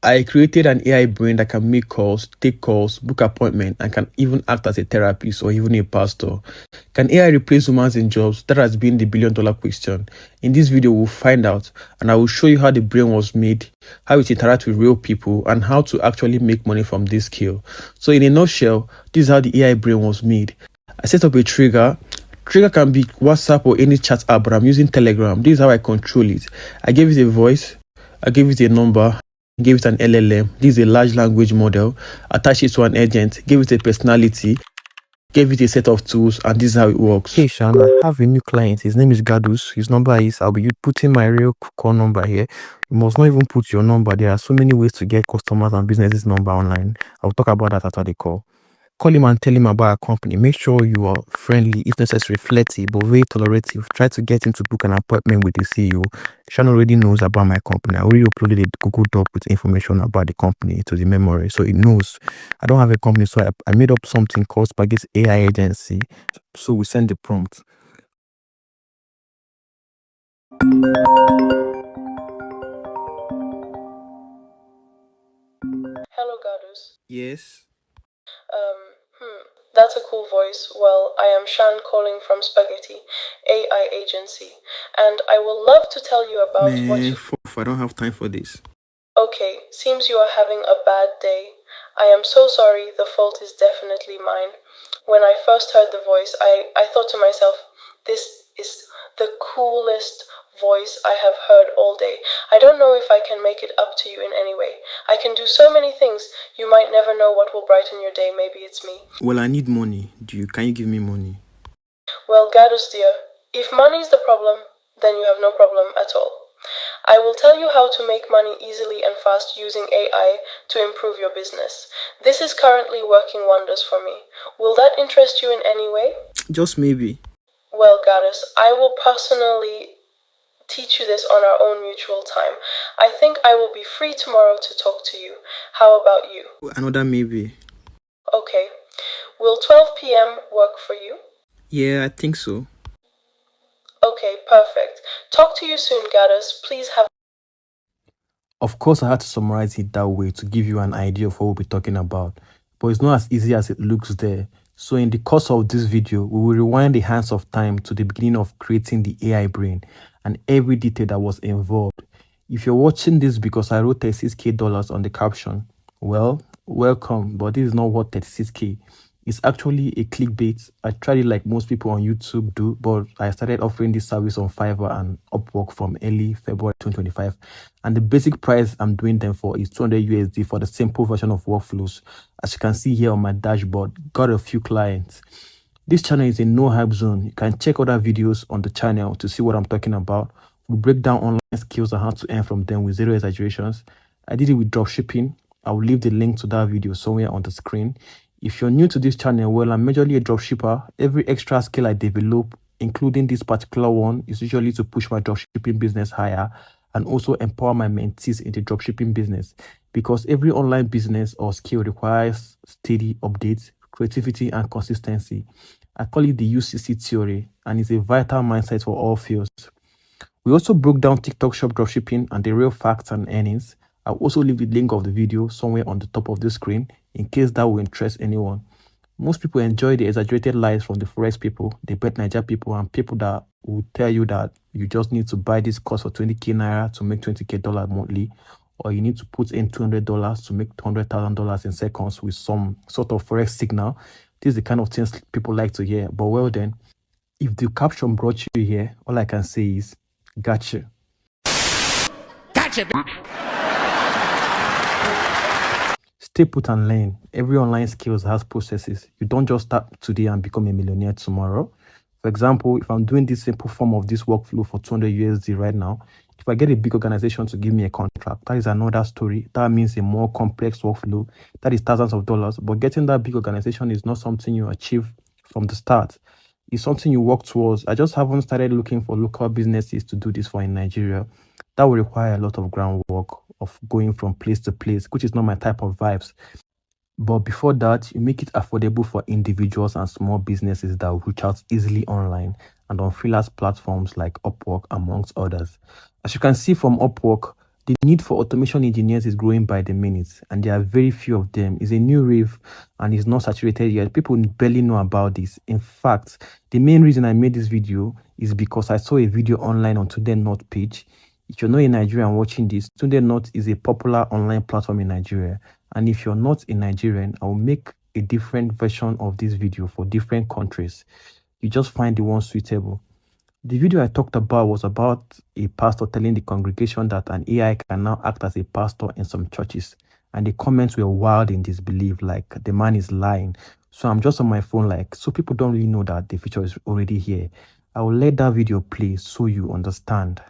I created an AI brain that can make calls, take calls, book appointments, and can even act as a therapist or even a pastor. Can AI replace humans in jobs? That has been the billion-dollar question. In this video, we'll find out, and I will show you how the brain was made, how it interacts with real people, and how to actually make money from this skill. So in a nutshell, this is how the AI brain was made. I set up a trigger. Trigger can be WhatsApp or any chat app, but I'm using Telegram. This is how I control it. I gave it a voice, I gave it a number, gave it an LLM. This is a large language model. Attach it to an agent, gave it a personality, gave it a set of tools, and this is how it works. Hey Sean, I have a new client. His name is Gadus. His number is, I'll be putting my real call number here. You must not even put your number. There are so many ways to get customers and businesses number online. I'll talk about that after the call. Call him and tell him about our company. Make sure you are friendly, if necessary, flexible, very tolerative. Try to get him to book an appointment with the CEO. Sean already knows about my company. I already uploaded a Google Doc with information about the company to the memory, so it knows. I don't have a company, so I made up something called Spaghetti AI Agency. So we send the prompt. Hello, Gadus. Yes. That's a cool voice. Well, I am Shan calling from Spaghetti AI Agency, and I will love to tell you about what you... I don't have time for this. Okay, seems you are having a bad day. I am so sorry, the fault is definitely mine. When I first heard the voice, I thought to myself, this is the coolest voice I have heard all day. I don't know if I can make it up to you in any way. I can do so many things. You might never know what will brighten your day. Maybe it's me. Well, I need money. Can you give me money? Well, Gadus dear, if money is the problem, then you have no problem at all. I will tell you how to make money easily and fast using AI to improve your business. This is currently working wonders for me. Will that interest you in any way? Just maybe. Well, Gadus, I will personally teach you this on our own mutual time. I think I will be free tomorrow to talk to you. How about you? Another maybe. Okay. Will 12 p.m. work for you? Yeah, I think so. Okay, perfect. Talk to you soon, Gadus. Please have... Of course, I had to summarize it that way to give you an idea of what we'll be talking about. But it's not as easy as it looks there. So in the course of this video, we will rewind the hands of time to the beginning of creating the AI brain and every detail that was involved. If you're watching this because I wrote $36K on the caption, well, welcome, but this is not what 36K. It's actually a clickbait. I tried it like most people on YouTube do, but I started offering this service on Fiverr and Upwork from early February 2025. And the basic price I'm doing them for is 200 USD for the simple version of workflows. As you can see here on my dashboard, got a few clients. This channel is a no hype zone. You can check other videos on the channel to see what I'm talking about. We break down online skills and how to earn from them with zero exaggerations. I did it with dropshipping. I will leave the link to that video somewhere on the screen. If you're new to this channel, well, I'm majorly a dropshipper. Every extra skill I develop, including this particular one, is usually to push my dropshipping business higher and also empower my mentees in the dropshipping business, because every online business or skill requires steady updates, creativity, and consistency. I call it the UCC theory, and it's a vital mindset for all fields. We also broke down TikTok shop dropshipping and the real facts and earnings. I'll also leave the link of the video somewhere on the top of the screen in case that will interest anyone. Most people enjoy the exaggerated lies from the Forex people, the Bet Niger people, and people that will tell you that you just need to buy this course for 20K Naira to make $20K monthly, or you need to put in $200 to make $100,000 in seconds with some sort of Forex signal. This is the kind of things people like to hear. But well then, if the caption brought you here, all I can say is, gotcha. Gotcha! Stay put and learn. Every online skills has processes. You don't just start today and become a millionaire tomorrow. For example, if I'm doing this simple form of this workflow for 200 USD right now, if I get a big organization to give me a contract, that is another story. That means a more complex workflow. That is thousands of dollars. But getting that big organization is not something you achieve from the start. It's something you work towards. I just haven't started looking for local businesses to do this for in Nigeria. That will require a lot of groundwork of going from place to place, which is not my type of vibes. But before that, you make it affordable for individuals and small businesses that will reach out easily online and on freelance platforms like Upwork, amongst others. As you can see from Upwork, The need for automation engineers is growing by the minute, and there are very few of them. It's a new rave and it's not saturated yet. People barely know about this. In fact, the main reason I made this video is because I saw a video online on Tunde North page. If you're not in Nigeria and watching this, Tunde North is a popular online platform in Nigeria. And if you're not a Nigerian, I will make a different version of this video for different countries. You just find the one suitable. The video I talked about was about a pastor telling the congregation that an AI can now act as a pastor in some churches. And the comments were wild in disbelief, like the man is lying. So I'm just on my phone like, so people don't really know that the feature is already here. I will let that video play so you understand.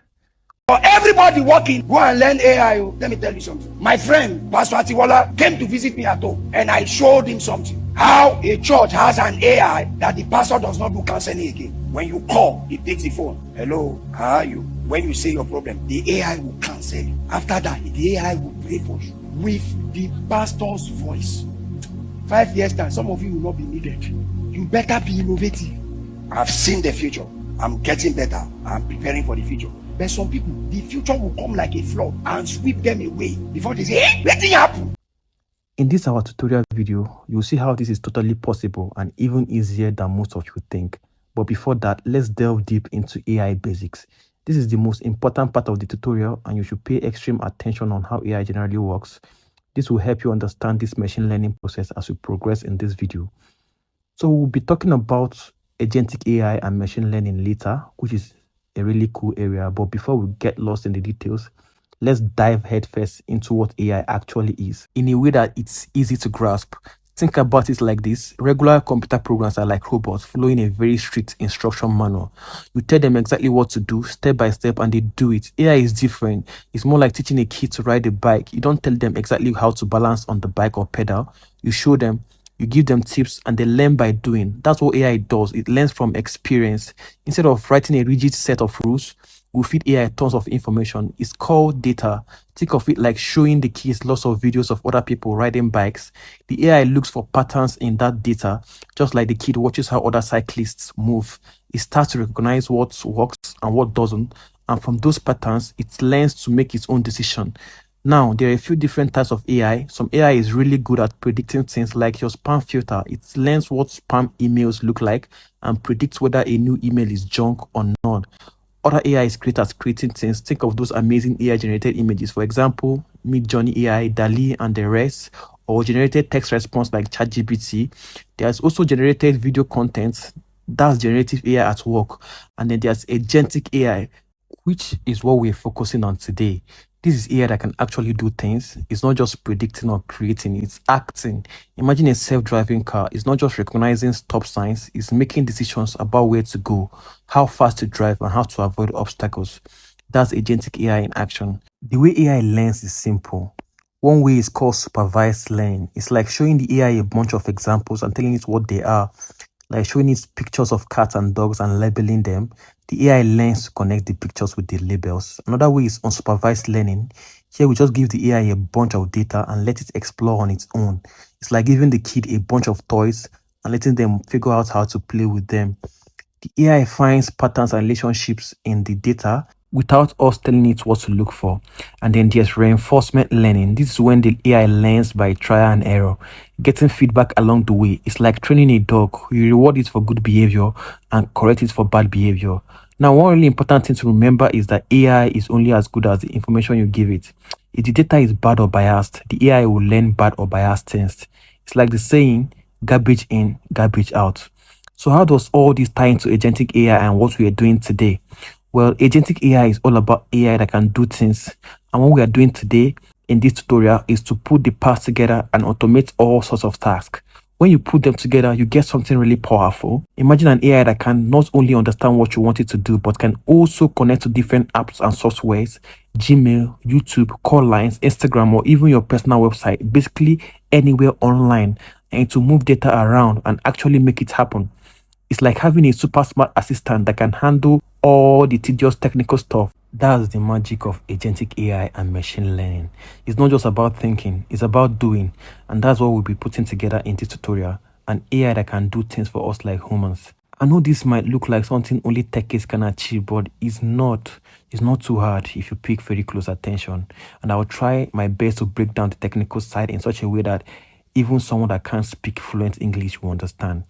For everybody working, go and learn AI. Let me tell you something. My friend, Pastor Atiwala, came to visit me at home and I showed him something. How a church has an AI that the pastor does not do counseling again. When you call, he takes the phone. Hello, how are you? When you say your problem, the AI will counsel you. After that, the AI will pray for you with the pastor's voice. 5 years time, some of you will not be needed. You better be innovative. I've seen the future. I'm getting better. I'm preparing for the future. But some people, the future will come like a flood and sweep them away before they say, hey, let it happen. In this our tutorial video, you'll see how this is totally possible and even easier than most of you think. But before that, let's delve deep into AI basics. This is the most important part of the tutorial and you should pay extreme attention on how AI generally works. This will help you understand this machine learning process as we progress in this video. So we'll be talking about agentic AI and machine learning later, which is a really cool area. But before we get lost in the details, let's dive headfirst into what AI actually is in a way that it's easy to grasp. Think about it like this. Regular computer programs are like robots following a very strict instruction manual. You tell them exactly what to do step by step and they do it. AI is different. It's more like teaching a kid to ride a bike. You don't tell them exactly how to balance on the bike or pedal. You show them, you give them tips and they learn by doing. That's what AI does. It learns from experience. Instead of writing a rigid set of rules, we feed AI tons of information. It's called data. Think of it like showing the kids lots of videos of other people riding bikes. The AI looks for patterns in that data, just like the kid watches how other cyclists move. It starts to recognize what works and what doesn't, and from those patterns, it learns to make its own decision. Now, there are a few different types of AI. Some AI is really good at predicting things like your spam filter. It learns what spam emails look like and predicts whether a new email is junk or not. Other AI is great at creating things. Think of those amazing AI generated images. For example, Midjourney AI, DALI, and the rest, or generated text response like ChatGPT. There's also generated video content. That's generative AI at work. And then there's agentic AI, which is what we're focusing on today. This is AI that can actually do things. It's not just predicting or creating, it's acting. Imagine a self-driving car. It's not just recognizing stop signs, it's making decisions about where to go, how fast to drive, and how to avoid obstacles. That's agentic AI in action. The way AI learns is simple. One way is called supervised learning. It's like showing the AI a bunch of examples and telling it what they are. Like showing it pictures of cats and dogs and labeling them. The AI learns to connect the pictures with the labels. Another way is unsupervised learning. Here we just give the AI a bunch of data and let it explore on its own. It's like giving the kid a bunch of toys and letting them figure out how to play with them. The AI finds patterns and relationships in the data without us telling it what to look for. And then there's reinforcement learning. This is when the AI learns by trial and error, getting feedback along the way. It's like training a dog. You reward it for good behavior and correct it for bad behavior. Now, one really important thing to remember is that AI is only as good as the information you give it. If the data is bad or biased, the AI will learn bad or biased things. It's like the saying, garbage in, garbage out. So how does all this tie into agentic AI and what we are doing today? Well, agentic AI is all about AI that can do things. And what we are doing today in this tutorial is to put the parts together and automate all sorts of tasks. When you put them together, you get something really powerful. Imagine an AI that can not only understand what you want it to do, but can also connect to different apps and softwares, Gmail, YouTube, call lines, Instagram, or even your personal website, basically anywhere online, and to move data around and actually make it happen. It's like having a super smart assistant that can handle all the tedious technical stuff. That's the magic of agentic AI and machine learning. It's not just about thinking, it's about doing. And that's what we'll be putting together in this tutorial. An AI that can do things for us like humans. I know this might look like something only techies can achieve, but it's not. It's not too hard if you pay very close attention. And I will try my best to break down the technical side in such a way that even someone that can't speak fluent English will understand.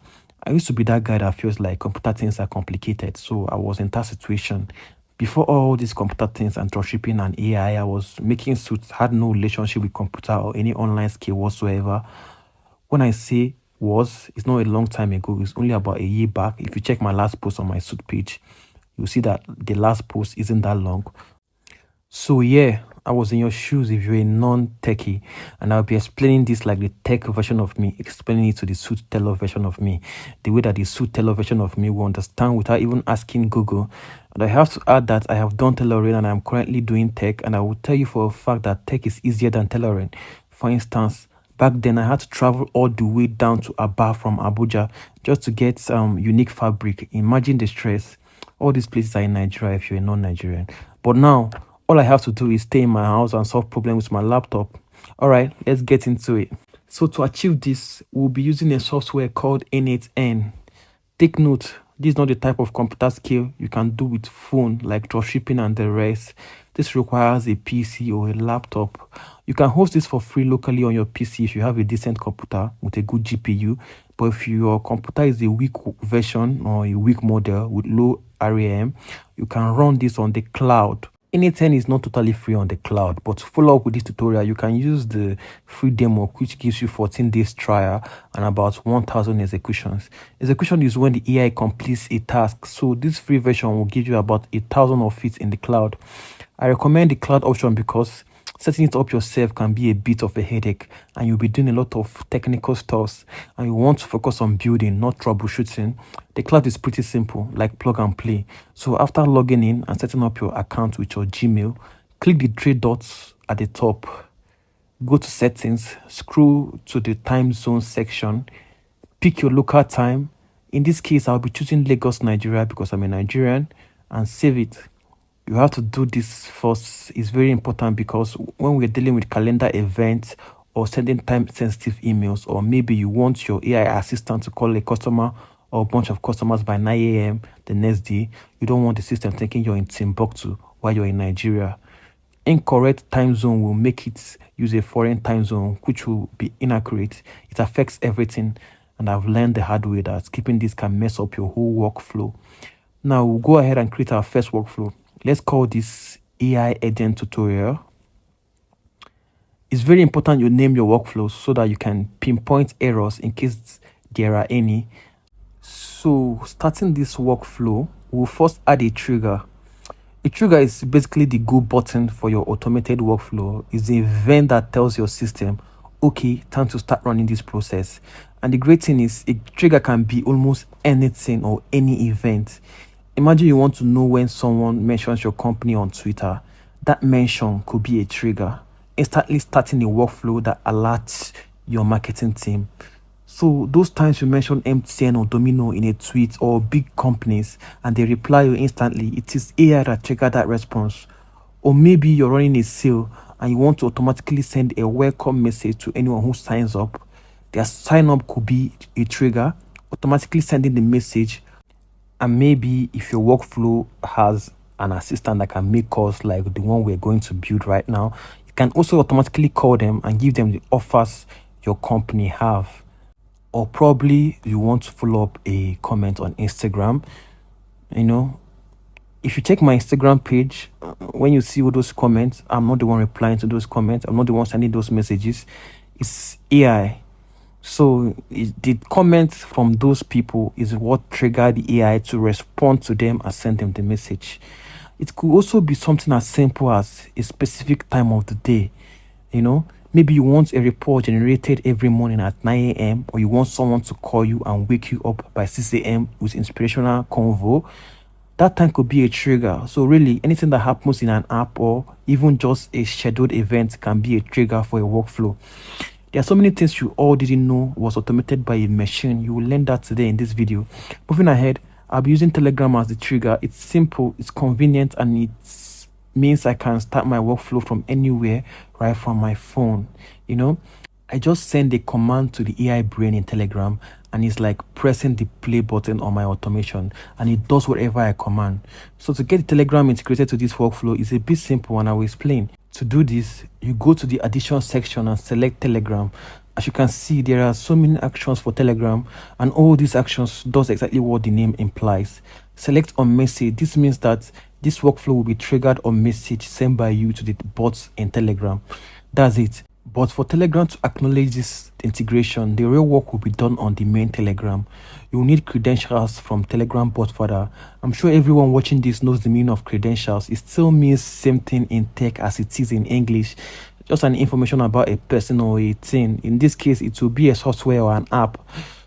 I used to be that guy that feels like computer things are complicated. So I was in that situation. Before all these computer things and dropshipping and AI, I was making suits, had no relationship with computer or any online skill whatsoever. When I say was, it's not a long time ago. It's only about a year back. If you check my last post on my suit page, you'll see that the last post isn't that long. So yeah, I was in your shoes if you're a non-techie, and I'll be explaining this like the tech version of me, explaining it to the suit teller version of me, the way that the suit teller version of me will understand without even asking Google. And I have to add that I have done tailoring and I'm currently doing tech, and I will tell you for a fact that tech is easier than tailoring. For instance, back then I had to travel all the way down to Aba from Abuja just to get some unique fabric. Imagine the stress. All these places are in Nigeria if you're a non-Nigerian. But now, all I have to do is stay in my house and solve problems with my laptop. All right, let's get into it. So to achieve this, we'll be using a software called N8N. Take note, this is not the type of computer skill you can do with phone like dropshipping and the rest. This requires a PC or a laptop. You can host this for free locally on your PC if you have a decent computer with a good GPU. But if your computer is a weak version or a weak model with low RAM, you can run this on the cloud. N8N is not totally free on the cloud, but to follow up with this tutorial, you can use the free demo, which gives you 14 days trial and about 1,000 executions. Execution is when the AI completes a task, so this free version will give you about 1,000 of it in the cloud. I recommend the cloud option because setting it up yourself can be a bit of a headache, and you'll be doing a lot of technical stuff, and you want to focus on building, not troubleshooting. The cloud is pretty simple, like plug and play. So after logging in and setting up your account with your Gmail, click the three dots at the top, go to settings, scroll to the time zone section, pick your local time. In this case, I'll be choosing Lagos, Nigeria because I'm a Nigerian, and save it. You have to do this first. It's very important because when we're dealing with calendar events or sending time-sensitive emails, or maybe you want your AI assistant to call a customer or a bunch of customers by 9 a.m. the next day, you don't want the system thinking you're in Timbuktu while you're in Nigeria. Incorrect time zone will make it use a foreign time zone, which will be inaccurate. It affects everything, and I've learned the hard way that skipping this can mess up your whole workflow. Now, we'll go ahead and create our first workflow. Let's call this AI agent tutorial. It's very important you name your workflows so that you can pinpoint errors in case there are any. So starting this workflow, we'll first add a trigger. A trigger is basically the go button for your automated workflow. It's the event that tells your system, okay, time to start running this process. And the great thing is a trigger can be almost anything or any event. Imagine you want to know when someone mentions your company on Twitter. That mention could be a trigger, instantly starting a workflow that alerts your marketing team. So those times you mention MTN or Domino in a tweet or big companies and they reply you instantly, it is AI that triggered that response. Or maybe you're running a sale and you want to automatically send a welcome message to anyone who signs up. Their sign up could be a trigger, automatically sending the message. And maybe if your workflow has an assistant that can make calls like the one we're going to build right now, you can also automatically call them and give them the offers your company have. Or probably you want to follow up a comment on Instagram. You know, if you check my Instagram page, when you see all those comments, I'm not the one replying to those comments. I'm not the one sending those messages. It's AI. So the comments from those people is what triggered the AI to respond to them and send them the message. It could also be something as simple as a specific time of the day. You know, maybe you want a report generated every morning at 9 a.m. or you want someone to call you and wake you up by 6 a.m. with inspirational convo. That time could be a trigger. So really, anything that happens in an app or even just a scheduled event can be a trigger for a workflow. There are so many things you all didn't know was automated by a machine. You will learn that today in this video. Moving ahead, I'll be using Telegram as the trigger. It's simple, it's convenient, and it means I can start my workflow from anywhere, right from my phone. You know, I just send a command to the AI brain in Telegram, and it's like pressing the play button on my automation, and it does whatever I command. So to get Telegram integrated to this workflow is a bit simple, and I will explain. To do this, you go to the addition section and select Telegram. As you can see, there are so many actions for Telegram, and all these actions does exactly what the name implies. Select on message. This means that this workflow will be triggered on message sent by you to the bots in Telegram. That's it. But for Telegram to acknowledge this integration, the real work will be done on the main Telegram. You will need credentials from Telegram bot further. I'm sure everyone watching this knows the meaning of credentials. It still means same thing in tech as it is in English. Just an information about a person or a thing. In this case, it will be a software or an app.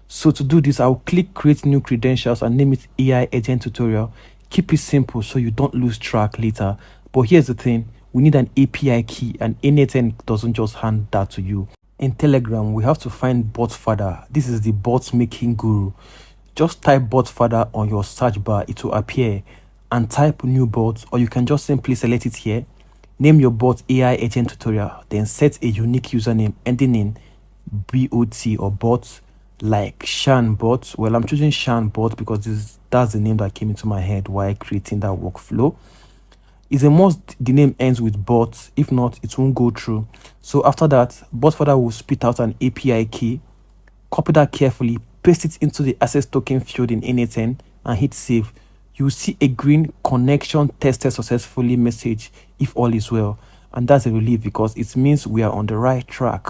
So to do this, I'll click create new credentials and name it AI Agent Tutorial. Keep it simple so you don't lose track later. But here's the thing. We need an API key, and anything doesn't just hand that to you. In Telegram, we have to find bot father. This is the bot making guru. Just type bot father on your search bar, it will appear, and type new bot, or you can just simply select it here. Name your bot AI Agent Tutorial, then set a unique username ending in bot or bot, like Shan bot. Well, I'm choosing Shan bot because that's the name that came into my head while creating that workflow. It's a must the name ends with bot. If not, it won't go through. So after that, bot further will spit out an API key. Copy that carefully, paste it into the access token field in anything, and hit save. You will see a green connection tested successfully message if all is well. And that's a relief because it means we are on the right track.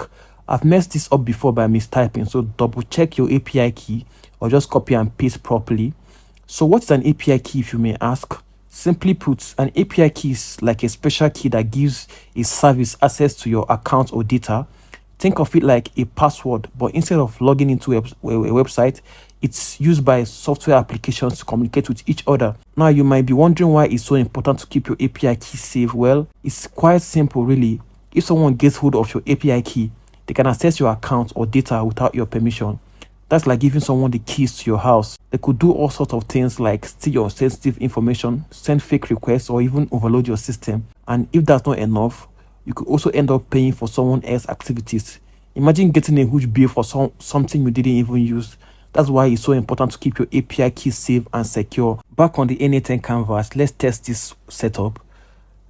I've messed this up before by mistyping, so double check your API key or just copy and paste properly. So what's an API key, if you may ask? Simply put, an API key is like a special key that gives a service access to your account or data. Think of it like a password, but instead of logging into a website, it's used by software applications to communicate with each other. Now, you might be wondering why it's so important to keep your API key safe. Well, it's quite simple, really. If someone gets hold of your API key, they can access your account or data without your permission. That's like giving someone the keys to your house. They could do all sorts of things like steal your sensitive information, send fake requests, or even overload your system. And if that's not enough, you could also end up paying for someone else's activities. Imagine getting a huge bill for something you didn't even use. That's why it's so important to keep your API key safe and secure. Back on the N810 canvas, let's test this setup.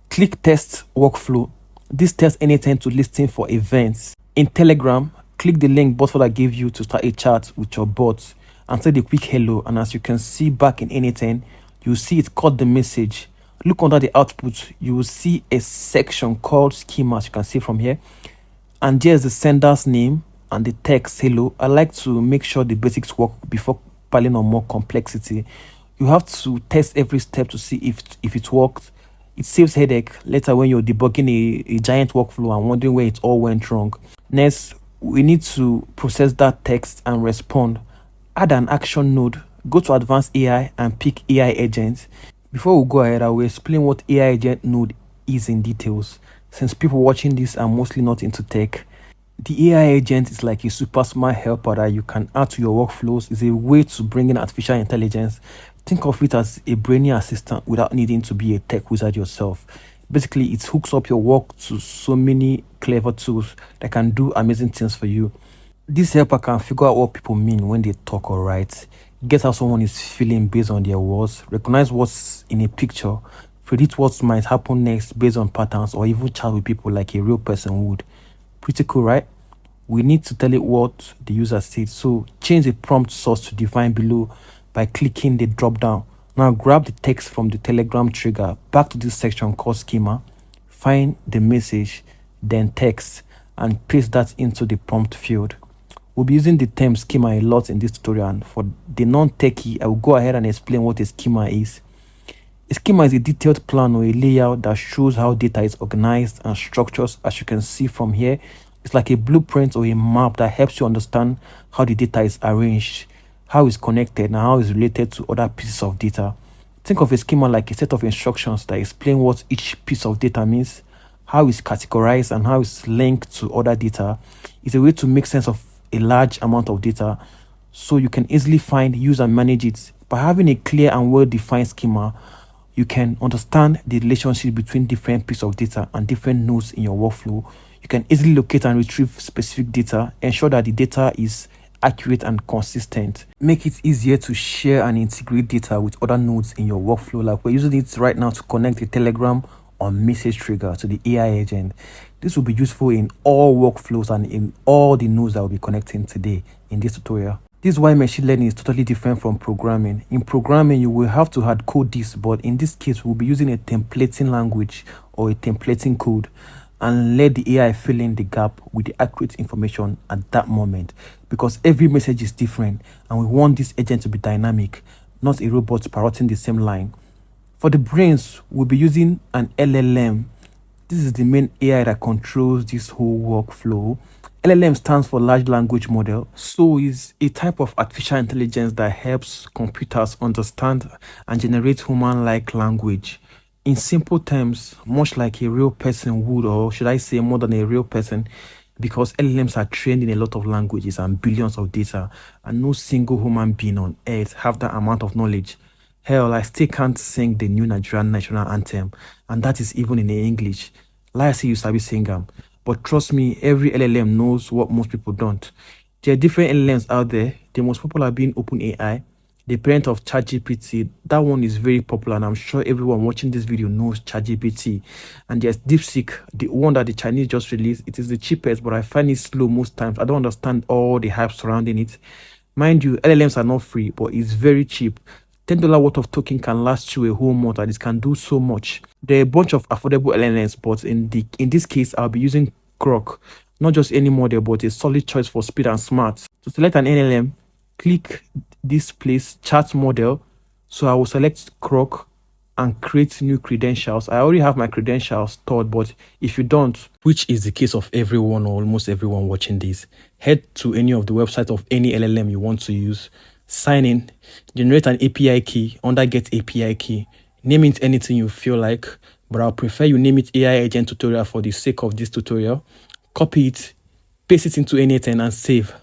Click test workflow. This tests N810 to listen for events. In Telegram, click the link bot that gave you to start a chat with your bot and say the quick hello. And as you can see back in N810, you see it caught the message. Look under the output, you will see a section called schema, as you can see from here. And there's the sender's name and the text hello. I like to make sure the basics work before piling on more complexity. You have to test every step to see if it worked. It saves headache later when you're debugging a giant workflow and wondering where it all went wrong. Next, we need to process that text and respond. Add an action node, go to advanced AI and pick AI agent. Before we go ahead, I will explain what AI agent node is in details. Since people watching this are mostly not into tech, the AI agent is like a super smart helper that you can add to your workflows. It's a way to bring in artificial intelligence. Think of it as a brainy assistant without needing to be a tech wizard yourself. Basically, it hooks up your work to so many clever tools that can do amazing things for you. This helper can figure out what people mean when they talk or write, guess how someone is feeling based on their words, recognize what's in a picture, predict what might happen next based on patterns, or even chat with people like a real person would. Pretty cool, right? We need to tell it what the user said, so change the prompt source to define below by clicking the drop down. Now grab the text from the Telegram trigger, back to this section called schema, find the message, then text, and paste that into the prompt field. We'll be using the term schema a lot in this tutorial, and for the non-techie, I will go ahead and explain what a schema is. A schema is a detailed plan or a layout that shows how data is organized and structured. As you can see from here, it's like a blueprint or a map that helps you understand how the data is arranged, how it's connected, and how it's related to other pieces of data. Think of a schema like a set of instructions that explain what each piece of data means, how it's categorized, and how it's linked to other data. It's a way to make sense of a large amount of data so you can easily find, use, and manage it. By having a clear and well-defined schema, you can understand the relationship between different pieces of data and different nodes in your workflow. You can easily locate and retrieve specific data, ensure that the data is accurate and consistent. Make it easier to share and integrate data with other nodes in your workflow. Like we're using it right now to connect the Telegram or message trigger to the AI agent. This will be useful in all workflows and in all the nodes that we'll be connecting today in this tutorial. This is why machine learning is totally different from programming. In programming, you will have to hard code this, but in this case, we'll be using a templating language or a templating code and let the AI fill in the gap with the accurate information at that moment, because every message is different and we want this agent to be dynamic, not a robot parroting the same line. For the brains, we'll be using an LLM. This is the main AI that controls this whole workflow. LLM stands for large language model, so is a type of artificial intelligence that helps computers understand and generate human-like language. In simple terms, much like a real person would, or should I say more than a real person, because LLMs are trained in a lot of languages and billions of data, and no single human being on earth have that amount of knowledge. Hell, I still can't sing the new Nigerian national anthem, and that is even in English. Like I say, you sabi sing them. But trust me, every LLM knows what most people don't. There are different LLMs out there. The most popular being OpenAI, the parent of ChatGPT. That one is very popular, and I'm sure everyone watching this video knows ChatGPT. And there's DeepSeek, the one that the Chinese just released. It is the cheapest, but I find it slow most times. I don't understand all the hype surrounding it. Mind you, LLMs are not free, but it's very cheap. $10 worth of token can last you a whole month, and it can do so much. There are a bunch of affordable LLMs, but in this case, I'll be using Grok. Not just any model, but a solid choice for speed and smart. To select an LLM, click this place, chat model. So I will select Grok and create new credentials. I already have my credentials stored, but if you don't, which is the case of everyone or almost everyone watching this, head to any of the websites of any LLM you want to use, sign in, generate an API key under Get API Key, name it anything you feel like, but I'll prefer you name it AI Agent Tutorial for the sake of this tutorial. Copy it, paste it into anything and save.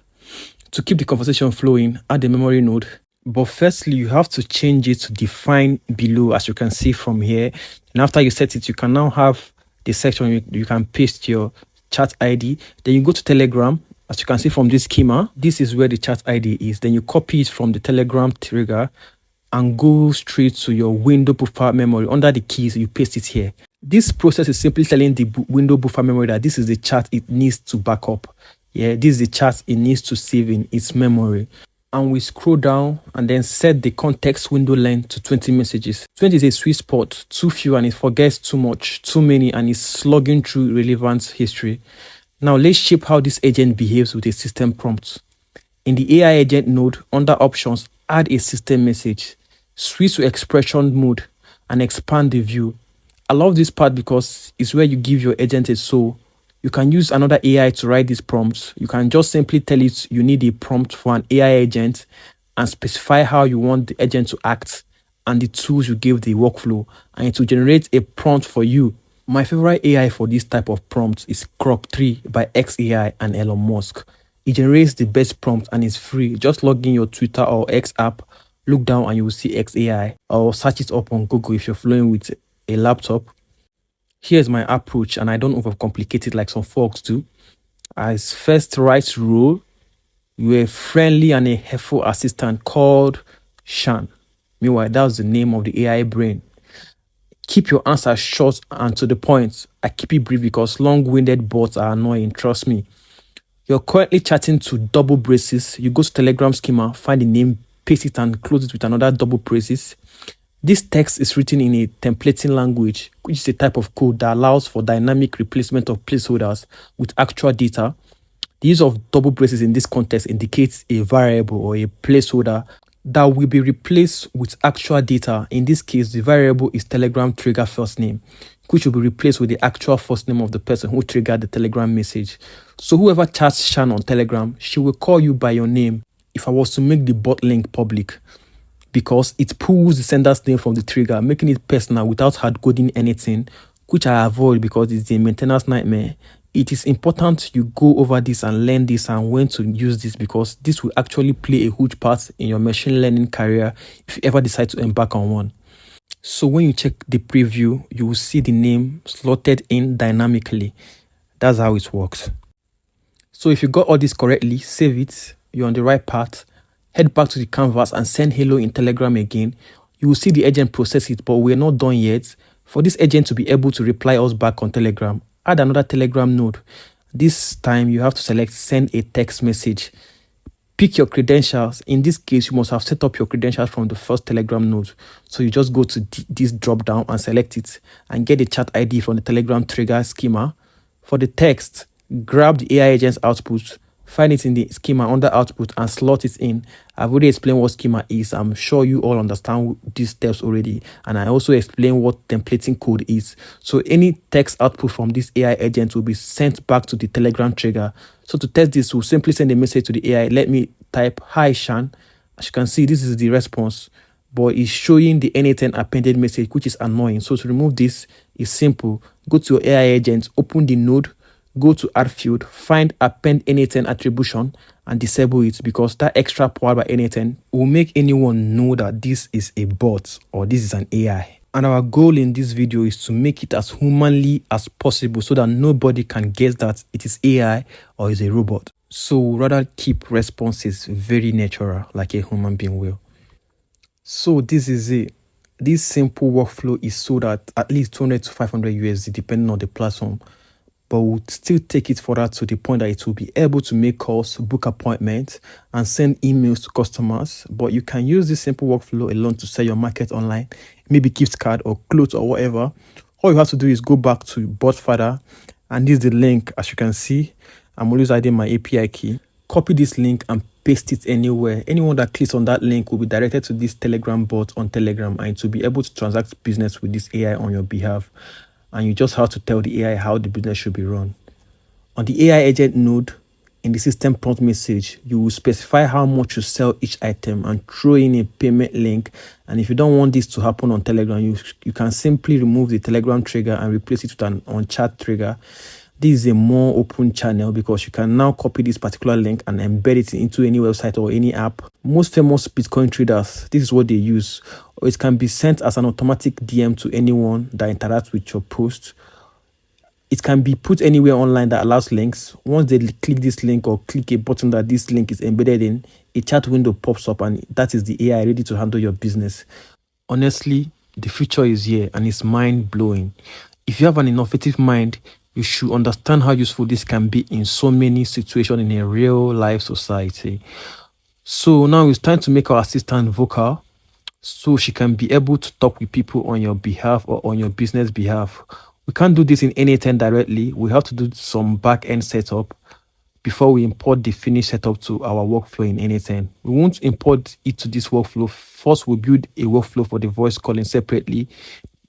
To keep the conversation flowing, add a memory node. But firstly, you have to change it to define below, as you can see from here. And after you set it, you can now have the section you can paste your chat ID. Then you go to Telegram. As you can see from this schema, this is where the chat ID is. Then you copy it from the Telegram trigger and go straight to your window buffer memory. Under the keys, you paste it here. This process is simply telling the window buffer memory that this is the chat it needs to back up. Yeah, this is the chat it needs to save in its memory. And we scroll down and then set the context window length to 20 messages. 20 is a sweet spot, too few and it forgets too much, too many, and is slugging through relevant history. Now let's shape how this agent behaves with a system prompt. In the AI agent node, under options, add a system message, switch to expression mode, and expand the view. I love this part because it's where you give your agent a soul. You can use another AI to write these prompts. You can just simply tell it you need a prompt for an AI agent and specify how you want the agent to act and the tools you give the workflow, and it will generate a prompt for you. My favorite AI for this type of prompts is Grok 3 by XAI and Elon Musk. It generates the best prompt and is free. Just log in your Twitter or X app, look down and you will see XAI, or search it up on Google if you're flowing with a laptop. Here's my approach, and I don't overcomplicate it like some folks do. As first right role, you're a friendly and a helpful assistant called Shan. Meanwhile, that's the name of the AI brain. Keep your answers short and to the point. I keep it brief because long-winded bots are annoying, trust me. You're currently chatting to double braces. You go to Telegram schema, find the name, paste it and close it with another double braces. This text is written in a templating language, which is a type of code that allows for dynamic replacement of placeholders with actual data. The use of double braces in this context indicates a variable or a placeholder that will be replaced with actual data. In this case, the variable is Telegram trigger first name, which will be replaced with the actual first name of the person who triggered the Telegram message. So whoever chats Shan on Telegram, she will call you by your name if I was to make the bot link public, because it pulls the sender's name from the trigger, making it personal without hard coding anything, which I avoid because it's a maintenance nightmare. It is important you go over this and learn this and when to use this, because this will actually play a huge part in your machine learning career if you ever decide to embark on one. So when you check the preview, you will see the name slotted in dynamically. That's how it works. So if you got all this correctly, save it. You're on the right path. Head back to the canvas and send hello in Telegram again. You will see the agent process it, but we're not done yet. For this agent to be able to reply us back on Telegram, add another Telegram node. This time you have to select send a text message. Pick your credentials. In this case, you must have set up your credentials from the first Telegram node. So you just go to this drop down and select it and get the chat ID from the Telegram trigger schema. For the text, grab the AI agent's output, find it in the schema under output and slot it in. I've already explained what schema is. I'm sure you all understand these steps already. And I also explained what templating code is. So any text output from this AI agent will be sent back to the Telegram trigger. So to test this, we'll simply send a message to the AI. Let me type, "Hi, Shan." As you can see, this is the response, but it's showing the N10 appended message, which is annoying. So to remove this is simple. Go to your AI agent, open the node, go to add field, find append N10 attribution and disable it, because that extra power by N10 will make anyone know that this is a bot or this is an AI. And our goal in this video is to make it as humanly as possible so that nobody can guess that it is AI or is a robot. So rather keep responses very natural like a human being will. So this is it. This simple workflow is sold at least 200 to 500 USD depending on the platform. But we'll still take it further to the point that it will be able to make calls, book appointments, and send emails to customers. But you can use this simple workflow alone to sell your market online, maybe gift card or clothes or whatever. All you have to do is go back to Botfather, and this is the link. As you can see, I'm always adding my API key. Copy this link and paste it anywhere. Anyone that clicks on that link will be directed to this Telegram bot on Telegram, and it will be able to transact business with this AI on your behalf. And you just have to tell the AI how the business should be run. On the AI agent node, in the system prompt message, you will specify how much you sell each item and throw in a payment link. And if you don't want this to happen on Telegram, you can simply remove the Telegram trigger and replace it with an on-chat trigger. This is a more open channel because you can now copy this particular link and embed it into any website or any app. Most famous Bitcoin traders, this is what they use. Or it can be sent as an automatic DM to anyone that interacts with your post. It can be put anywhere online that allows links. Once they click this link or click a button that this link is embedded in, a chat window pops up and that is the AI ready to handle your business. Honestly, the future is here and it's mind-blowing. If you have an innovative mind, you should understand how useful this can be in so many situations in a real-life society. So now it's time to make our assistant vocal so she can be able to talk with people on your behalf or on your business behalf. We can't do this in N10 directly. We have to do some back-end setup before we import the finished setup to our workflow in N10. We won't import it to this workflow. First, we'll build a workflow for the voice calling separately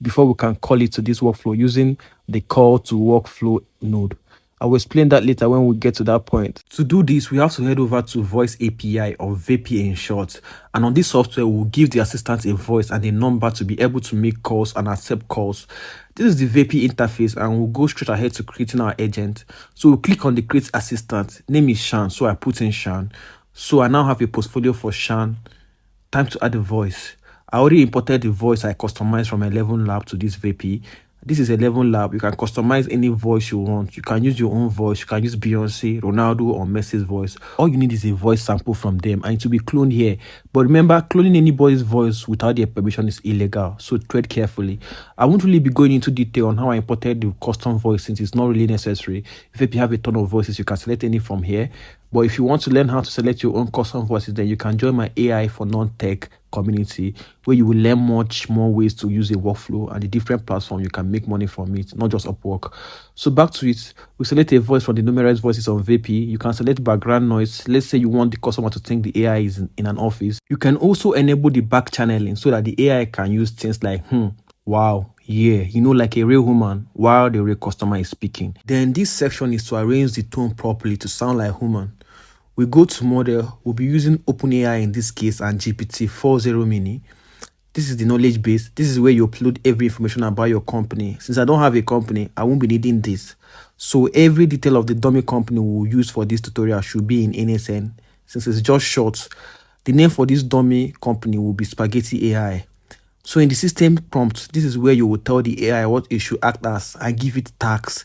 before we can call it to this workflow using the call to workflow node. I will explain that later when we get to that point. To do this, we have to head over to Voice API or Vapi in short. And on this software, we'll give the assistant a voice and a number to be able to make calls and accept calls. This is the Vapi interface and we'll go straight ahead to creating our agent. So we'll click on the create assistant. Name is Shan, so I put in Shan. So I now have a portfolio for Shan. Time to add a voice. I already imported the voice I customized from 11 Lab to this Vapi. This is 11 Lab. You can customize any voice you want. You can use your own voice. You can use Beyonce, Ronaldo, or Messi's voice. All you need is a voice sample from them and it will be cloned here. But remember, cloning anybody's voice without their permission is illegal. So tread carefully. I won't really be going into detail on how I imported the custom voice since it's not really necessary. If you have a ton of voices, you can select any from here. But if you want to learn how to select your own custom voices, then you can join my AI for non-tech community where you will learn much more ways to use a workflow and the different platforms you can make money from it, not just Upwork. So back to it, we select a voice from the numerous voices on Vapi. You can select background noise. Let's say you want the customer to think the AI is in an office. You can also enable the back channeling so that the AI can use things like, wow, yeah, like a real human while the real customer is speaking. Then this section is to arrange the tone properly to sound like human. We go to model. We'll be using OpenAI in this case and GPT-4o mini. This is the knowledge base. This is where you upload every information about your company. Since I don't have a company, I won't be needing this. So every detail of the dummy company we'll use for this tutorial should be in NSN. Since it's just short, the name for this dummy company will be Spaghetti AI. So in the system prompt, this is where you will tell the AI what it should act as and give it tags.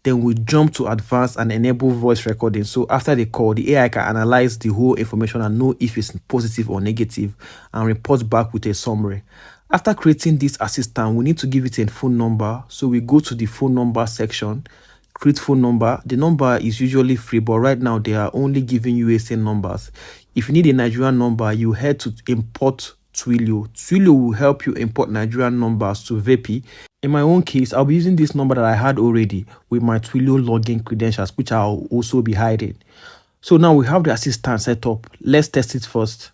Then we jump to advanced and enable voice recording. So after the call, the AI can analyze the whole information and know if it's positive or negative and report back with a summary. After creating this assistant, we need to give it a phone number. So we go to the phone number section, create phone number. The number is usually free, but right now they are only giving USA numbers. If you need a Nigerian number, you head to import Twilio. Twilio will help you import Nigerian numbers to Vapi. In my own case, I'll be using this number that I had already with my Twilio login credentials, which I'll also be hiding. So now we have the assistant set up. Let's test it first.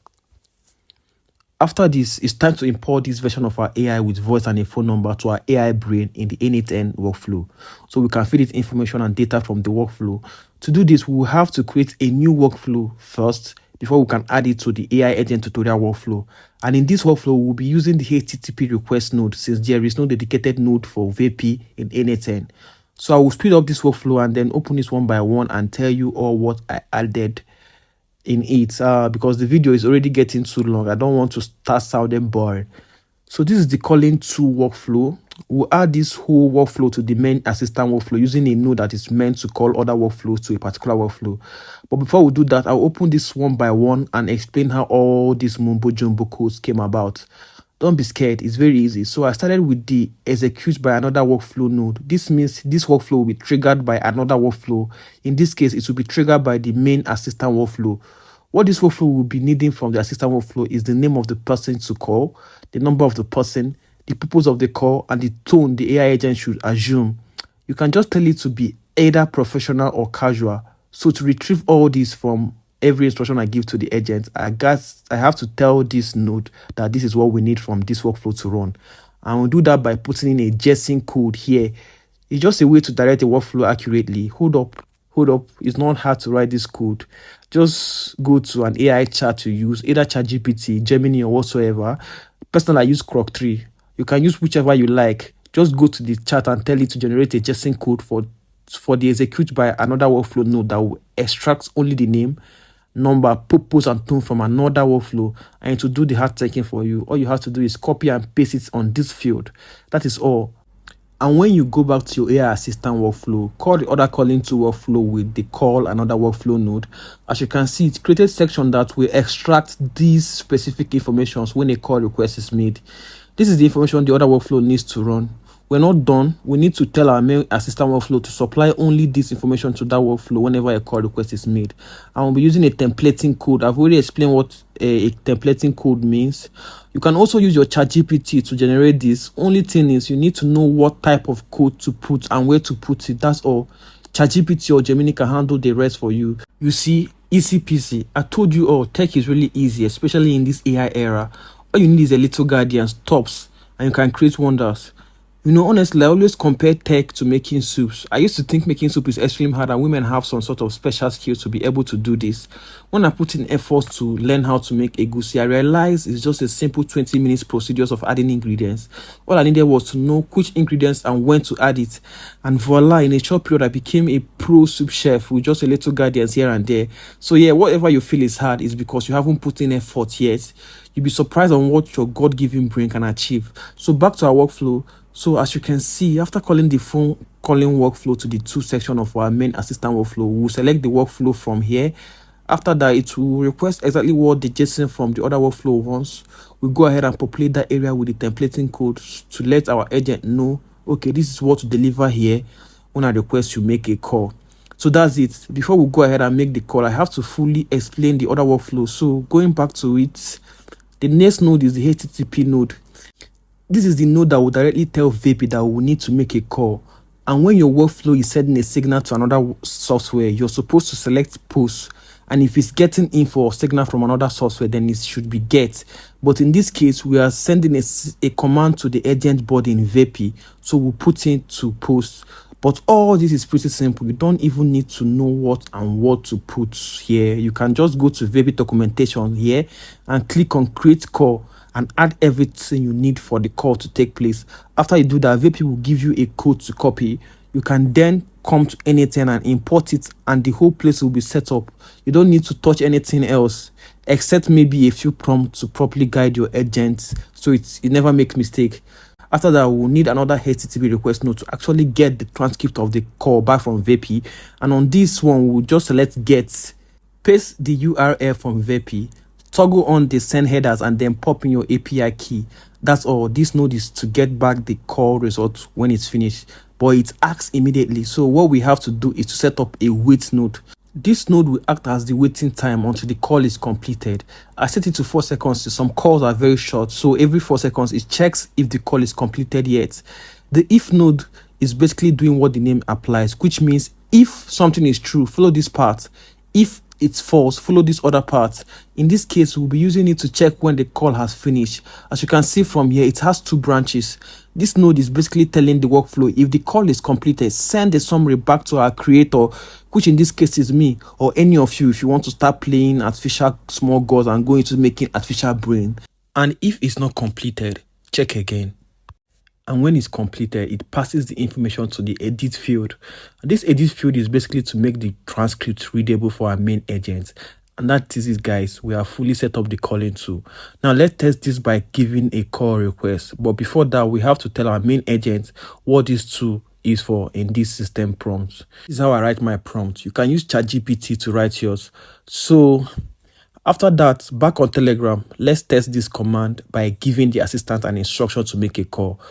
After this, it's time to import this version of our AI with voice and a phone number to our AI brain in the N8N workflow, so we can feed it information and data from the workflow. To do this, we will have to create a new workflow first before we can add it to the AI agent tutorial workflow. And in this workflow, we'll be using the HTTP request node since there is no dedicated node for Vapi in N8N. So I will speed up this workflow and then open this one by one and tell you all what I added in it, because the video is already getting too long. I don't want to start sounding boring. So this is the calling to workflow. We'll add this whole workflow to the main assistant workflow using a node that is meant to call other workflows to a particular workflow. But before we do that, I'll open this one by one and explain how all these mumbo jumbo codes came about. Don't be scared, it's very easy. So I started with the execute by another workflow node. This means this workflow will be triggered by another workflow. In this case, it will be triggered by the main assistant workflow. What this workflow will be needing from the assistant workflow is the name of the person to call, the number of the person, the purpose of the call, and the tone the AI agent should assume. You can just tell it to be either professional or casual. So to retrieve all this from every instruction I give to the agent, I have to tell this node that this is what we need from this workflow to run. And we'll do that by putting in a JSON code here. It's just a way to direct the workflow accurately. Hold up. It's not hard to write this code. Just go to an AI chat you use, either ChatGPT, Gemini, or whatsoever. Personally, I use Croc 3. You can use whichever you like. Just go to the chat and tell it to generate a JSON code for the execute by another workflow node that will extract only the name, number, purpose, and tone from another workflow, and to do the hard taking for you. All you have to do is copy and paste it on this field. That is all. And when you go back to your AI assistant workflow, call the other calling to workflow with the call another workflow node. As you can see, it created a section that will extract these specific informations when a call request is made. This is the information the other workflow needs to run. We're not done. We need to tell our main assistant workflow to supply only this information to that workflow whenever a call request is made. And we'll be using a templating code. I've already explained what a templating code means. You can also use your ChatGPT to generate this. Only thing is you need to know what type of code to put and where to put it. That's all. ChatGPT or Gemini can handle the rest for you. You see, easy peasy. I told you all, tech is really easy, especially in this AI era. All you need is a little guidance, tops, and you can create wonders. You know, honestly, I always compare tech to making soups. I used to think making soup is extremely hard and women have some sort of special skills to be able to do this. When I put in effort to learn how to make egusi, I realized it's just a simple 20 minutes procedures of adding ingredients. All I needed was to know which ingredients and when to add it. And voila, in a short period, I became a pro soup chef with just a little guidance here and there. So yeah, whatever you feel is hard is because you haven't put in effort yet. You'll be surprised on what your God-given brain can achieve. So back to our workflow. So as you can see, after calling the phone calling workflow to the two section of our main assistant workflow, we'll select the workflow from here. After that, it will request exactly what the JSON from the other workflow wants. We'll go ahead and populate that area with the templating code to let our agent know, okay, this is what to deliver here when I request you make a call. So that's it. Before we go ahead and make the call, I have to fully explain the other workflow. So going back to it, the next node is the HTTP node. This is the node that will directly tell Vapi that we need to make a call. And when your workflow is sending a signal to another software, you're supposed to select post. And if it's getting info or signal from another software, then it should be get. But in this case, we are sending a command to the agent body in Vapi. So we'll put it to post. But all this is pretty simple. You don't even need to know what to put here. You can just go to Vapi documentation here and click on create call and add everything you need for the call to take place. After you do that, Vapi will give you a code to copy. You can then come to anything and import it, and the whole place will be set up. You don't need to touch anything else except maybe a few prompts to properly guide your agents so it never makes mistake. After that, we'll need another HTTP request node to actually get the transcript of the call back from Vapi. And on this one, we'll just select get, paste the URL from Vapi, toggle on the send headers, and then pop in your API key. That's all. This node is to get back the call result when it's finished, but it acts immediately. So what we have to do is to set up a wait node. This node will act as the waiting time until the call is completed. I set it to 4 seconds. Some calls are very short, so every 4 seconds it checks if the call is completed yet. The if node is basically doing what the name applies, which means if something is true, follow this part. If it's false, follow this other part. In this case, we'll be using it to check when the call has finished. As you can see from here, it has 2 branches. This node is basically telling the workflow if the call is completed, send a summary back to our creator, which in this case is me, or any of you if you want to start playing artificial small gods and go into making artificial brain. And if it's not completed, check again. And when it's completed, it passes the information to the edit field. And this edit field is basically to make the transcript readable for our main agent. And that is it, guys. We have fully set up the calling tool. Now let's test this by giving a call request. But before that, we have to tell our main agent what this tool is for in this system prompt. This is how I write my prompt. You can use ChatGPT to write yours. So after that, back on Telegram, let's test this command by giving the assistant an instruction to make a call.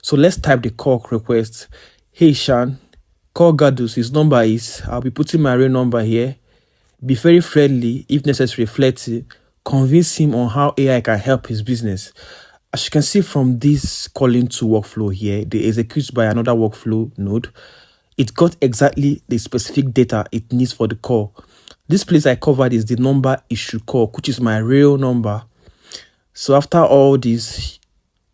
So let's type the call request. Hey Shan, call Gadus. His number is, I'll be putting my real number here. Be very friendly, if necessary, flirty. Convince him on how AI can help his business. As you can see from this calling to workflow here, they execute by another workflow node. It got exactly the specific data it needs for the call. This place I covered is the number it should call, which is my real number. So after all this,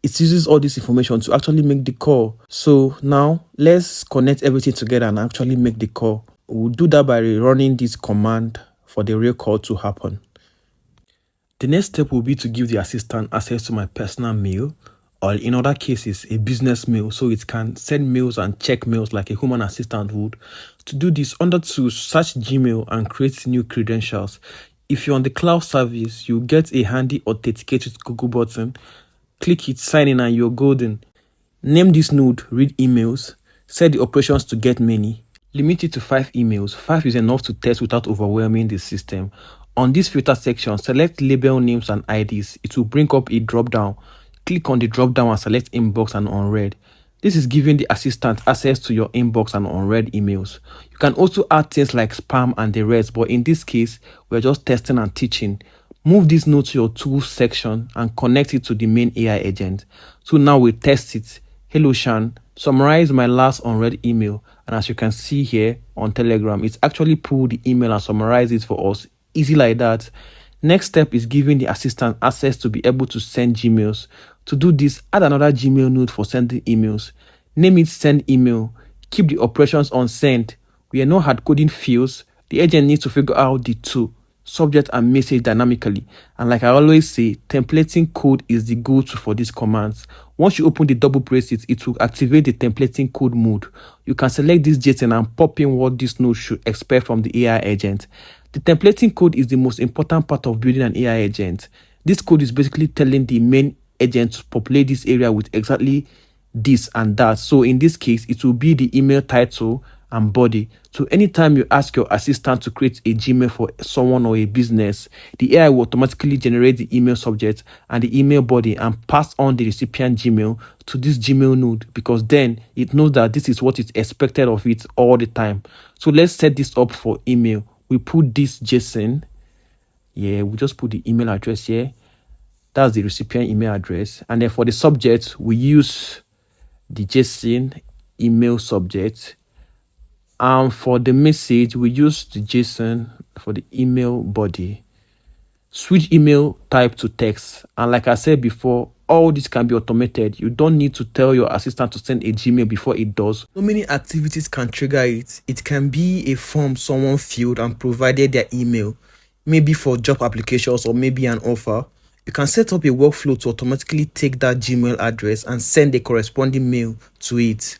it uses all this information to actually make the call. So now let's connect everything together and actually make the call. We'll do that by running this command for the real call to happen. The next step will be to give the assistant access to my personal mail, or in other cases, a business mail, so it can send mails and check mails like a human assistant would. To do this, under to search Gmail and create new credentials. If you're on the cloud service, you'll get a handy authenticate with Google button. Click it, sign in, and you're golden. Name this node read emails. Set the operations to get many. Limit it to 5 emails. 5 is enough to test without overwhelming the system. On this filter section, select label names and IDs. It will bring up a drop-down. Click on the drop-down and select inbox and unread. This is giving the assistant access to your inbox and unread emails. You can also add things like spam and the rest, but in this case, we're just testing and teaching. Move this node to your tools section and connect it to the main AI agent. So now we test it. Hello Shan, summarize my last unread email. And as you can see here on Telegram, it's actually pulled the email and summarized it for us. Easy like that. Next step is giving the assistant access to be able to send Gmails. To do this, add another Gmail node for sending emails. Name it send email. Keep the operations on send. We are not hard coding fields. The agent needs to figure out the two, subject and message, dynamically. And like I always say, templating code is the go-to for these commands. Once you open the double braces, it will activate the templating code mode. You can select this JSON and pop in what this node should expect from the AI agent. The templating code is the most important part of building an AI agent. This code is basically telling the main agent to populate this area with exactly this and that. So in this case, it will be the email title and body. So anytime you ask your assistant to create a Gmail for someone or a business, the AI will automatically generate the email subject and the email body and pass on the recipient Gmail to this Gmail node, because then it knows that this is what is expected of it all the time. So let's set this up for email. We put this JSON. Yeah, we just put the email address here. That's the recipient email address. And then for the subject, we use the JSON email subject. And for the message, we use the JSON for the email body. Switch email type to text. And like I said before, all this can be automated. You don't need to tell your assistant to send a Gmail before it does. So many activities can trigger it. It can be a form someone filled and provided their email, maybe for job applications or maybe an offer. You can set up a workflow to automatically take that Gmail address and send a corresponding mail to it.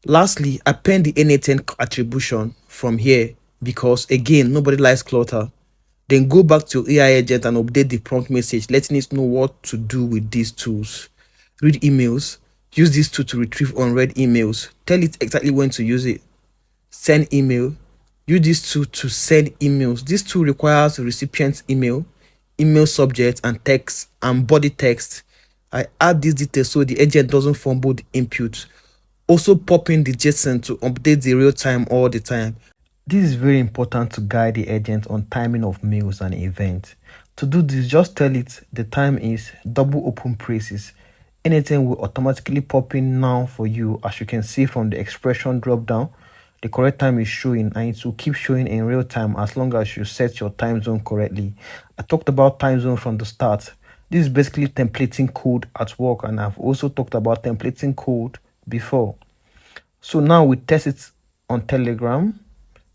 Lastly, append the NA10 attribution from here, because again, nobody likes clutter. Then go back to your AI agent and update the prompt message, letting it know what to do with these tools. Read emails. Use this tool to retrieve unread emails. Tell it exactly when to use it. Send email. Use this tool to send emails. This tool requires the recipient's email, email subject, and text and body text. I add these details so the agent doesn't fumble the input. Also pop in the JSON to update the real time all the time. This is very important to guide the agent on timing of mails and events. To do this, just tell it the time is double open braces. Anything will automatically pop in now for you. As you can see from the expression drop down, the correct time is showing, and it will keep showing in real time as long as you set your time zone correctly. I talked about time zone from the start. This is basically templating code at work, and I've also talked about templating code before. So now we test it on Telegram.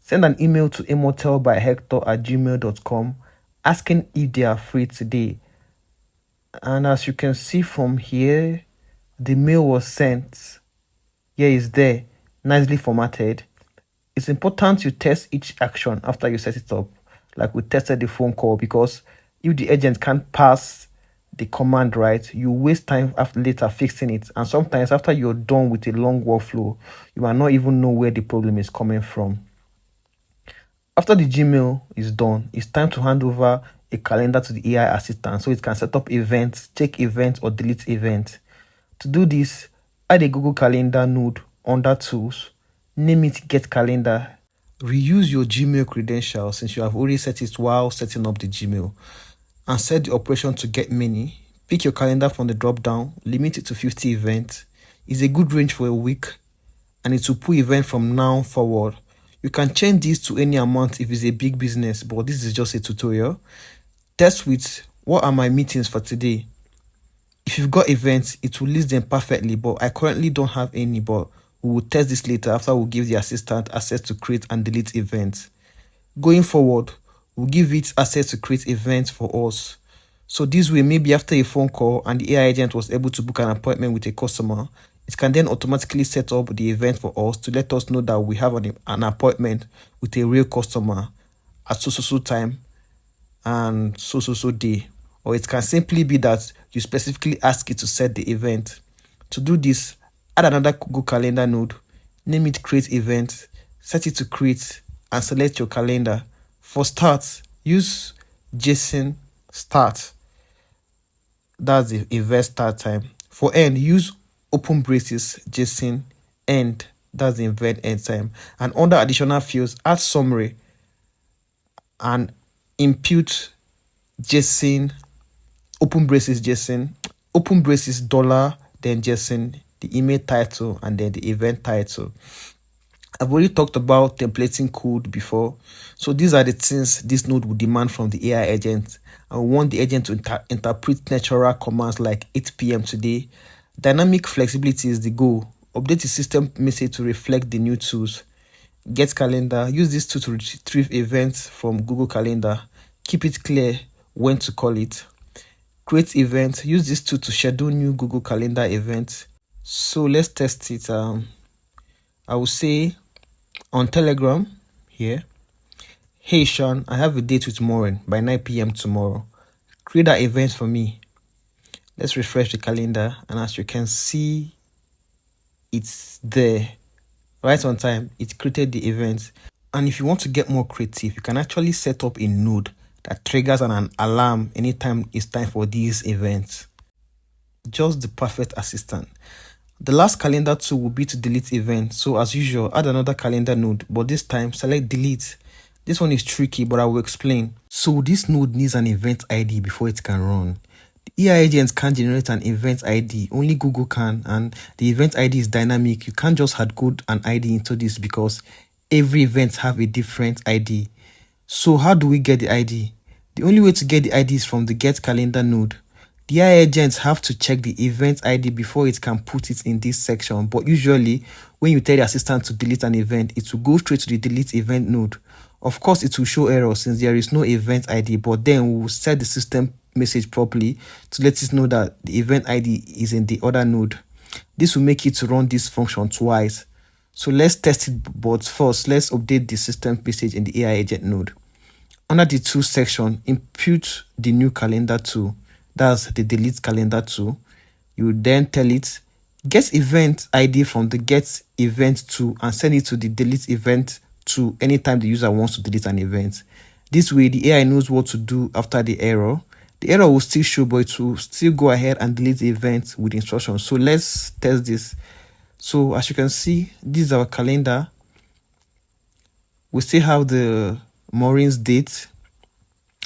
Send an email to immortalbyhector@gmail.com asking if they are free today. And as you can see from here, the mail was sent. Here is there, nicely formatted. It's important you test each action after you set it up, like we tested the phone call, because if the agent can't pass the command right, you waste time after later fixing it. And sometimes after you're done with a long workflow, you might not even know where the problem is coming from. After the Gmail is done, it's time to hand over a calendar to the AI assistant so it can set up events, check events, or delete events. To do this, add a Google Calendar node under Tools, name it Get Calendar. Reuse your Gmail credentials since you have already set it while setting up the Gmail, and set the operation to get many. Pick your calendar from the drop down, limit it to 50 events. It's a good range for a week, and it will pull event from now forward. You can change this to any amount if it's a big business, but this is just a tutorial. Test with what are my meetings for today. If you've got events, it will list them perfectly, but I currently don't have any, but we will test this later after we give the assistant access to create and delete events. Going forward, we'll give it access to create events for us. So this way, maybe after a phone call and the AI agent was able to book an appointment with a customer, it can then automatically set up the event for us to let us know that we have an appointment with a real customer at so time and so day. Or it can simply be that you specifically ask it to set the event. To do this, add another Google Calendar node, name it Create Event, set it to create, and select your calendar. For start, use JSON start. That's the event start time. For end, use open braces JSON end. That's the event end time. And under additional fields, add summary and input JSON, open braces JSON, open braces dollar, then JSON, the email title, and then the event title. I've already talked about templating code before. So these are the things this node will demand from the AI agent. And we want the agent to interpret natural commands like 8 p.m. today. Dynamic flexibility is the goal. Update the system message to reflect the new tools. Get calendar. Use this tool to retrieve events from Google Calendar. Keep it clear when to call it. Create events. Use this tool to schedule new Google Calendar events. So let's test it. I will say on Telegram here, hey Sean, I have a date with Maureen by 9 p.m. tomorrow. Create that event for me. Let's refresh the calendar, and as you can see, it's there right on time. It created the event. And if you want to get more creative, you can actually set up a node that triggers an alarm anytime it's time for these events. Just the perfect assistant. The last calendar tool will be to delete events. So as usual, add another calendar node, but this time select delete. This one is tricky, but I will explain. So this node needs an event ID before it can run. The AI agents can't generate an event ID, only Google can, and the event ID is dynamic. You can't just hard code an ID into this because every event have a different ID. So how do we get the ID? The only way to get the ID is from the get calendar node. The AI agents have to check the event ID before it can put it in this section, but usually when you tell the assistant to delete an event, it will go straight to the delete event node. Of course, it will show error since there is no event ID, but then we will set the system message properly to let it know that the event ID is in the other node. This will make it to run this function twice. So let's test it, but first let's update the system message in the AI agent node. Under the tools section, input the new calendar tool. That's the delete calendar tool. You then tell it, get event ID from the get event to and send it to the delete event to anytime the user wants to delete an event. This way, the AI knows what to do after the error. The error will still show, but it will still go ahead and delete the event with instructions. So let's test this. So as you can see, this is our calendar. We still have the Maureen's date.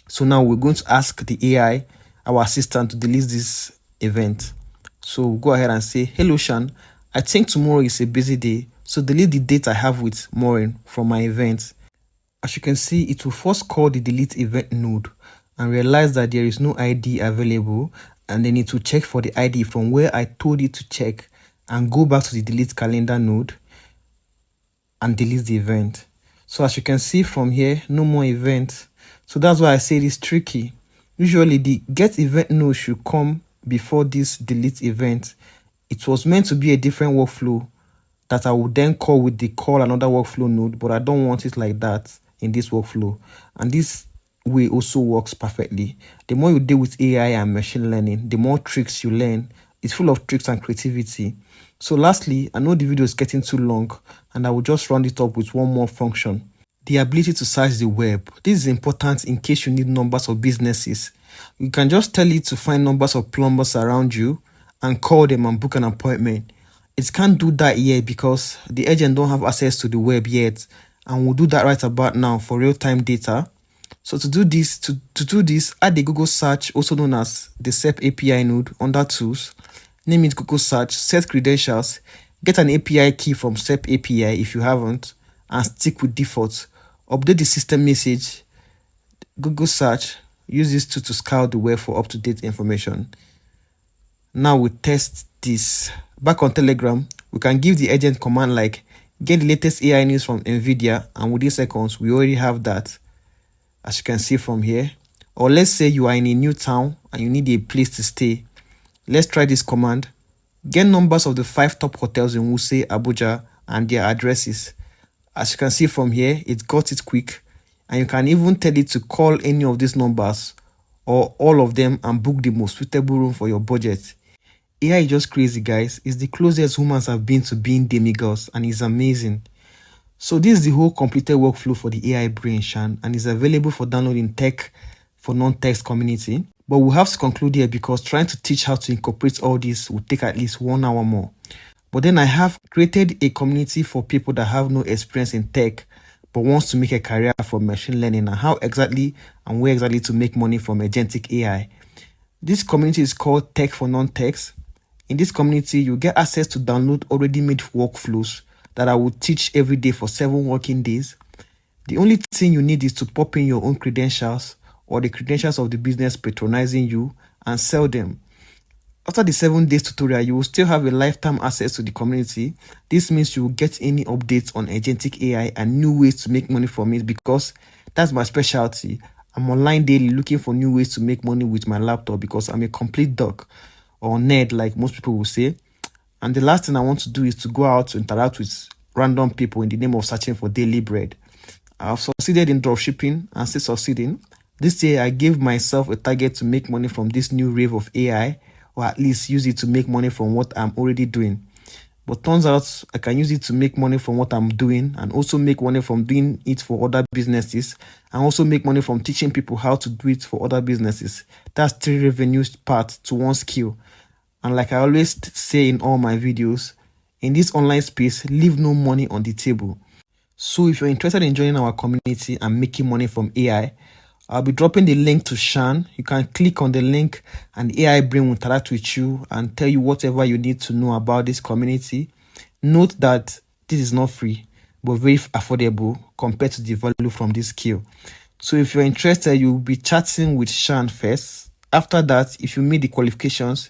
So now we're going to ask the AI, our assistant, to delete this event. So we'll go ahead and say, hello, Shan. I think tomorrow is a busy day, so delete the date I have with Maureen from my event. As you can see, it will first call the delete event node and realize that there is no ID available, and then it will check for the ID from where I told it to check and go back to the delete calendar node and delete the event. So as you can see from here, no more events. So that's why I say it is tricky. Usually the get event node should come before this delete event. It was meant to be a different workflow that I would then call with the call another workflow node, but I don't want it like that in this workflow. And this way also works perfectly. The more you deal with AI and machine learning, the more tricks you learn. It's full of tricks and creativity. So lastly, I know the video is getting too long, and I will just round it up with one more function. The ability to search the web. This is important in case you need numbers of businesses. You can just tell it to find numbers of plumbers around you and call them and book an appointment. It can't do that yet because the agent don't have access to the web yet, and we'll do that right about now for real-time data. So to do this, add the Google search, also known as the SEP API node, under tools. Name it Google search, set credentials, get an API key from SEP API if you haven't, and stick with default. Update the system message, Google search, use this tool to scour the web for up-to-date information. Now we test this. Back on Telegram, we can give the agent command like get the latest AI news from NVIDIA, and within seconds, we already have that, as you can see from here. Or let's say you are in a new town and you need a place to stay. Let's try this command. Get numbers of the 5 top hotels in Wuse, Abuja, and their addresses. As you can see from here, it got it quick, and you can even tell it to call any of these numbers or all of them and book the most suitable room for your budget. AI is just crazy, guys. It's the closest humans have been to being demigods, and it's amazing. So this is the whole completed workflow for the AI brain, Shan, and is available for downloading tech for non-text community. But we'll have to conclude here because trying to teach how to incorporate all this will take at least 1 hour more. But then I have created a community for people that have no experience in tech but wants to make a career from machine learning and how exactly and where exactly to make money from agentic AI. This community is called Tech for Non-Techs. In this community, you get access to download already made workflows that I will teach every day for 7 working days. The only thing you need is to pop in your own credentials or the credentials of the business patronizing you and sell them. After the 7 days tutorial, you will still have a lifetime access to the community. This means you will get any updates on agentic AI and new ways to make money from it because that's my specialty. I'm online daily looking for new ways to make money with my laptop because I'm a complete dog or nerd, like most people will say. And the last thing I want to do is to go out to interact with random people in the name of searching for daily bread. I've succeeded in dropshipping and still succeeding. This year, I gave myself a target to make money from this new wave of AI, or at least use it to make money from what I'm already doing. But turns out I can use it to make money from what I'm doing and also make money from doing it for other businesses and also make money from teaching people how to do it for other businesses. That's 3 revenue paths to 1 skill. And like I always say in all my videos, in this online space, leave no money on the table. So if you're interested in joining our community and making money from AI, I'll be dropping the link to Shan. You can click on the link and the AI brain will interact with you and tell you whatever you need to know about this community. Note that this is not free, but very affordable compared to the value from this skill. So if you're interested, you'll be chatting with Shan first. After that, if you meet the qualifications,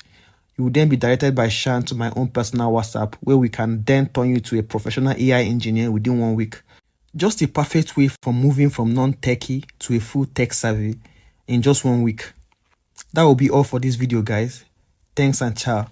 you will then be directed by Shan to my own personal WhatsApp, where we can then turn you to a professional AI engineer within 1 week. Just a perfect way for moving from non-techie to a full tech savvy in just 1 week. That will be all for this video, guys. Thanks and ciao.